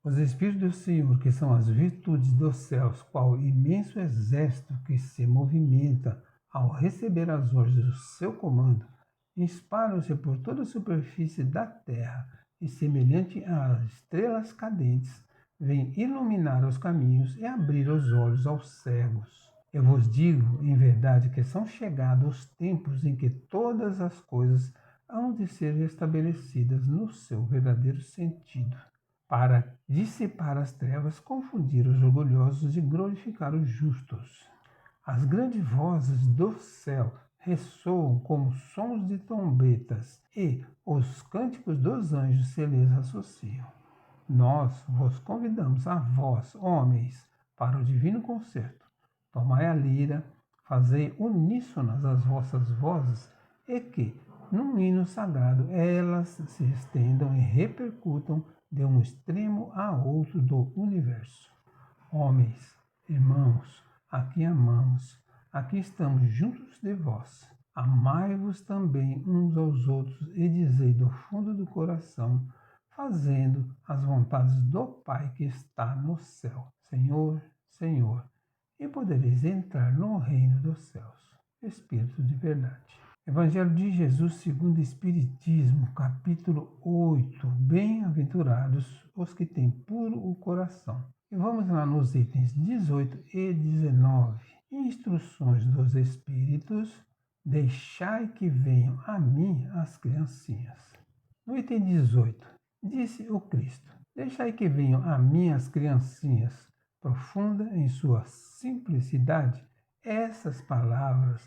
Os Espíritos do Senhor, que são as virtudes dos céus, qual imenso exército que se movimenta ao receber as ordens do seu comando, espalham-se por toda a superfície da terra e, semelhante às estrelas cadentes, vêm iluminar os caminhos e abrir os olhos aos cegos. Eu vos digo, em verdade, que são chegados os tempos em que todas as coisas hão de ser restabelecidas no seu verdadeiro sentido, para dissipar as trevas, confundir os orgulhosos e glorificar os justos. As grandes vozes do céu ressoam como sons de trombetas, e os cânticos dos anjos se lhes associam. Nós vos convidamos a vós, homens, para o divino concerto. Tomai a lira, fazei uníssonas as vossas vozes, e que, num hino sagrado, elas se estendam e repercutam de um extremo a outro do universo. Homens, irmãos, aqui amamos, aqui estamos juntos de vós. Amai-vos também uns aos outros e dizei do fundo do coração, fazendo as vontades do Pai que está no céu. Senhor, Senhor, e podereis entrar no reino dos céus. Espírito de verdade. Evangelho de Jesus segundo o Espiritismo, capítulo 8. Bem-aventurados os que têm puro o coração. E vamos lá nos itens 18 e 19. Instruções dos Espíritos. Deixai que venham a mim as criancinhas. No item 18, disse o Cristo: deixai que venham a mim as criancinhas. Profunda em sua simplicidade, essas palavras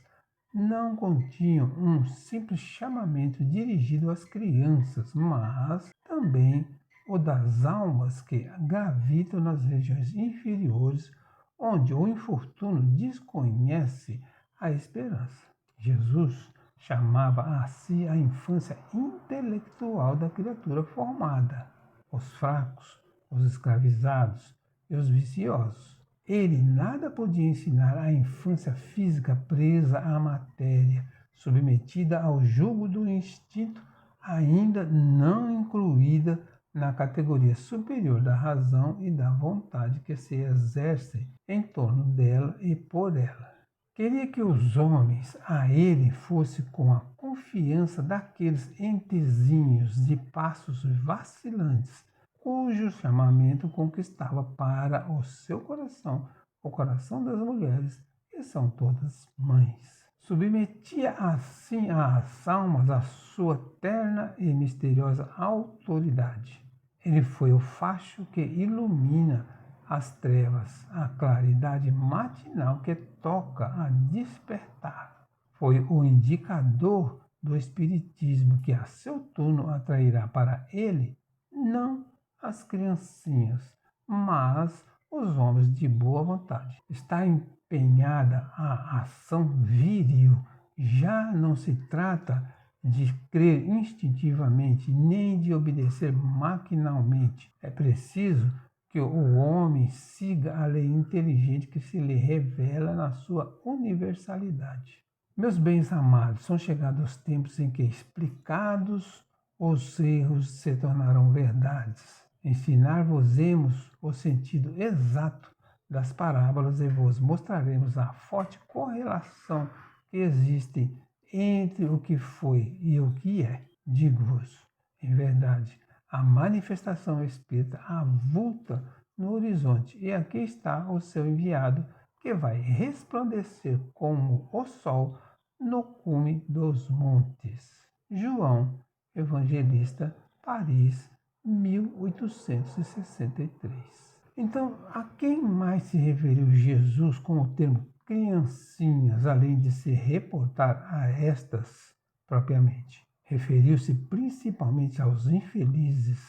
não continham um simples chamamento dirigido às crianças, mas também o das almas que gravitam nas regiões inferiores, onde o infortúnio desconhece a esperança. Jesus chamava a si a infância intelectual da criatura formada, os fracos, os escravizados e os viciosos. Ele nada podia ensinar à infância física presa à matéria, submetida ao jugo do instinto, ainda não incluída na categoria superior da razão e da vontade que se exercem em torno dela e por ela. Queria que os homens a ele fossem com a confiança daqueles entezinhos de passos vacilantes, cujo chamamento conquistava para o seu coração o coração das mulheres, que são todas mães. Submetia assim às almas a sua terna e misteriosa autoridade. Ele foi o facho que ilumina as trevas, a claridade matinal que toca a despertar. Foi o indicador do Espiritismo que a seu turno atrairá para ele não as criancinhas, mas os homens de boa vontade. Está empenhada a ação viril. Já não se trata de crer instintivamente, nem de obedecer maquinalmente. É preciso que o homem siga a lei inteligente que se lhe revela na sua universalidade. Meus bens amados, são chegados os tempos em que, explicados, os erros se tornarão verdades. Ensinar-vos-emos o sentido exato das parábolas e vos mostraremos a forte correlação que existe entre o que foi e o que é. Digo-vos, em verdade, a manifestação espírita avulta no horizonte, e aqui está o seu enviado, que vai resplandecer como o sol no cume dos montes. João Evangelista, Paris, 1863. Então, a quem mais se referiu Jesus com o termo criancinhas, além de se reportar a estas propriamente? Referiu-se principalmente aos infelizes,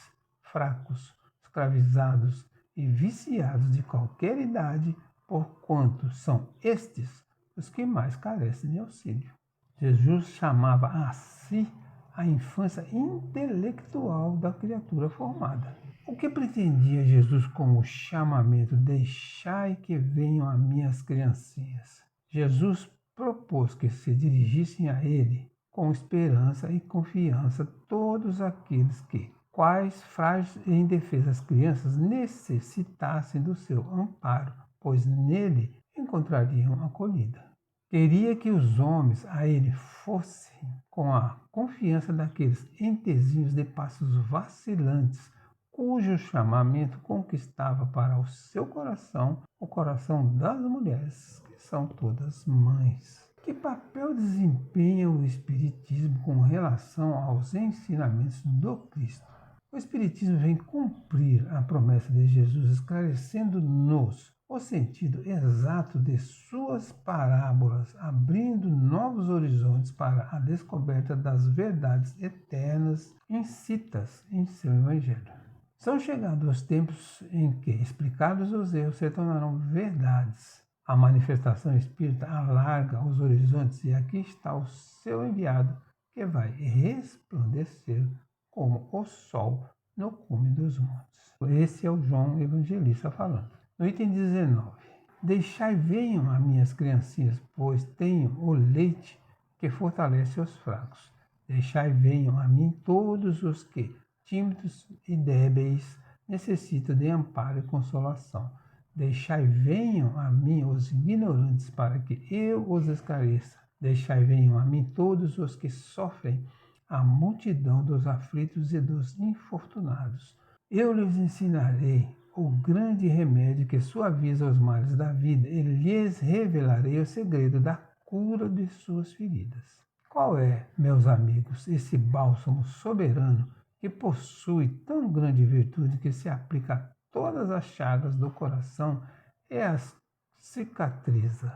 fracos, escravizados e viciados de qualquer idade, porquanto são estes os que mais carecem de auxílio. Jesus chamava a si a infância intelectual da criatura formada. O que pretendia Jesus com o chamamento "deixai que venham a mim as criancinhas"? Jesus propôs que se dirigissem a ele com esperança e confiança todos aqueles que, quais frágeis e indefesas crianças necessitassem do seu amparo, pois nele encontrariam acolhida. Queria que os homens a ele fossem com a confiança daqueles entezinhos de passos vacilantes, cujo chamamento conquistava para o seu coração o coração das mulheres, que são todas mães. Que papel desempenha o Espiritismo com relação aos ensinamentos do Cristo? O Espiritismo vem cumprir a promessa de Jesus, esclarecendo-nos o sentido exato de suas parábolas, abrindo novos horizontes para a descoberta das verdades eternas inscritas em seu Evangelho. São chegados os tempos em que, explicados os erros, se tornarão verdades. A manifestação espírita alarga os horizontes e aqui está o seu enviado, que vai resplandecer como o sol no cume dos montes. Esse é o João Evangelista falando. No item 19. Deixai venham a minhas criancinhas, pois tenho o leite que fortalece os fracos. Deixai venham a mim todos os que, tímidos e débeis, necessitam de amparo e consolação. Deixai venham a mim os ignorantes, para que eu os esclareça. Deixai venham a mim todos os que sofrem a multidão dos aflitos e dos infortunados. Eu lhes ensinarei o grande remédio que suaviza os males da vida e lhes revelarei o segredo da cura de suas feridas. Qual é, meus amigos, esse bálsamo soberano que possui tão grande virtude que se aplica a todas as chagas do coração e as cicatriza?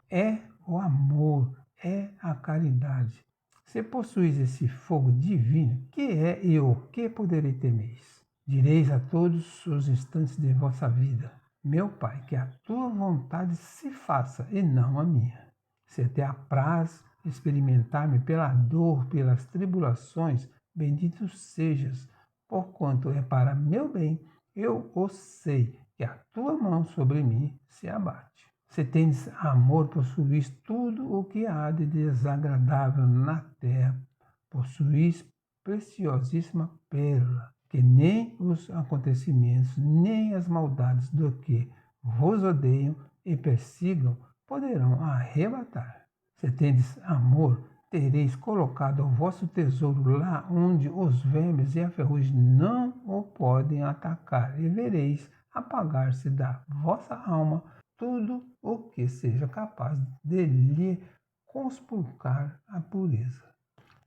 É o amor, é a caridade. Se possuís esse fogo divino, que é e o que poderei temeis? Direis a todos os instantes de vossa vida: meu Pai, que a tua vontade se faça e não a minha. Se te apraz experimentar-me pela dor, pelas tribulações, bendito sejas, porquanto é para meu bem, eu o sei, que a tua mão sobre mim se abate. Se tendes amor, possuís tudo o que há de desagradável na terra, possuís preciosíssima pérola, que nem os acontecimentos, nem as maldades do que vos odeiam e persigam poderão arrebatar. Se tendes amor, tereis colocado o vosso tesouro lá onde os vermes e a ferrugem não o podem atacar, e vereis apagar-se da vossa alma tudo o que seja capaz de lhe conspurcar a pureza.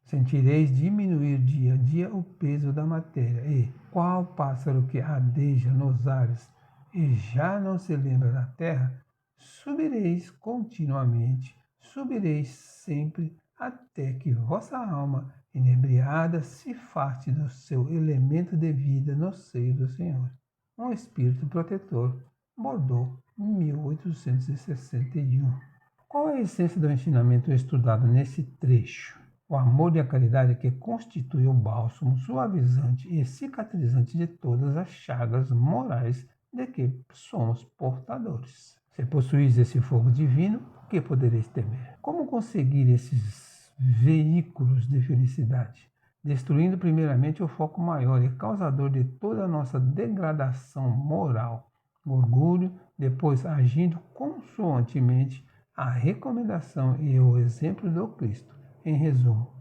Sentireis diminuir dia a dia o peso da matéria, e, qual pássaro que adeja nos ares e já não se lembra da terra, subireis continuamente, subireis sempre, até que vossa alma, inebriada, se farte do seu elemento de vida no seio do Senhor. Um espírito protetor, Bordeaux, 1861. Qual é a essência do ensinamento estudado nesse trecho? O amor e a caridade que constitui o bálsamo suavizante e cicatrizante de todas as chagas morais de que somos portadores. Se possuís esse fogo divino, o que podereis temer? Como conseguir esses veículos de felicidade? Destruindo primeiramente o foco maior e causador de toda a nossa degradação moral, o orgulho, depois agindo consoantemente a recomendação e o exemplo do Cristo. Em resumo,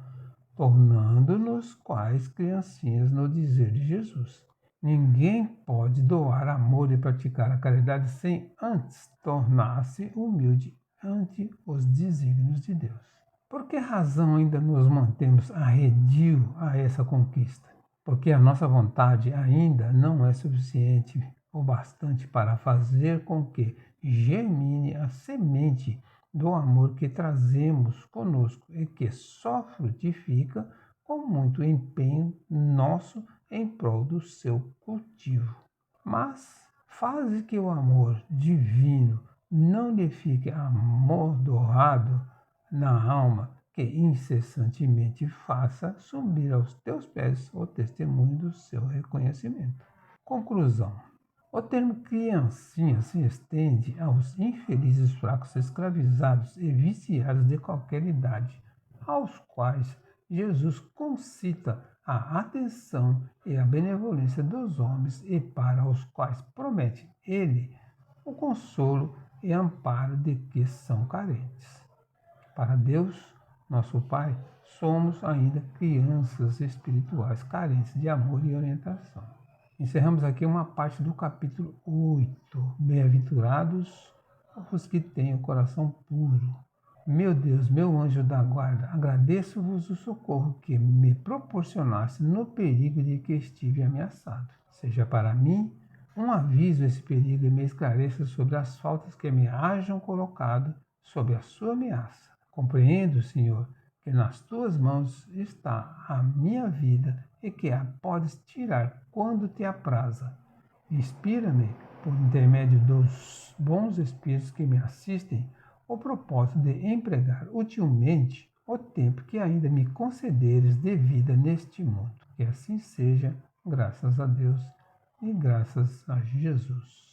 tornando-nos quais criancinhas no dizer de Jesus. Ninguém pode doar amor e praticar a caridade sem antes tornar-se humilde ante os desígnios de Deus. Por que razão ainda nos mantemos arredio a essa conquista? Porque a nossa vontade ainda não é suficiente o bastante para fazer com que germine a semente do amor que trazemos conosco e que só frutifica com muito empenho nosso em prol do seu cultivo. Mas faze que o amor divino não lhe fique amordorrado na alma, que incessantemente faça subir aos teus pés o testemunho do seu reconhecimento. Conclusão. O termo criancinha se estende aos infelizes fracos escravizados e viciados de qualquer idade, aos quais Jesus concita a atenção e a benevolência dos homens e para os quais promete ele o consolo e amparo de que são carentes. Para Deus, nosso Pai, somos ainda crianças espirituais carentes de amor e orientação. Encerramos aqui uma parte do capítulo 8. Bem-aventurados os que têm o coração puro. Meu Deus, meu anjo da guarda, agradeço-vos o socorro que me proporcionaste no perigo de que estive ameaçado. Seja para mim um aviso esse perigo e me esclareça sobre as faltas que me hajam colocado sob a sua ameaça. Compreendo, Senhor, que nas tuas mãos está a minha vida e que a podes tirar quando te apraza. Inspira-me, por intermédio dos bons espíritos que me assistem, o propósito de empregar utilmente o tempo que ainda me concederes de vida neste mundo. Que assim seja, graças a Deus e graças a Jesus.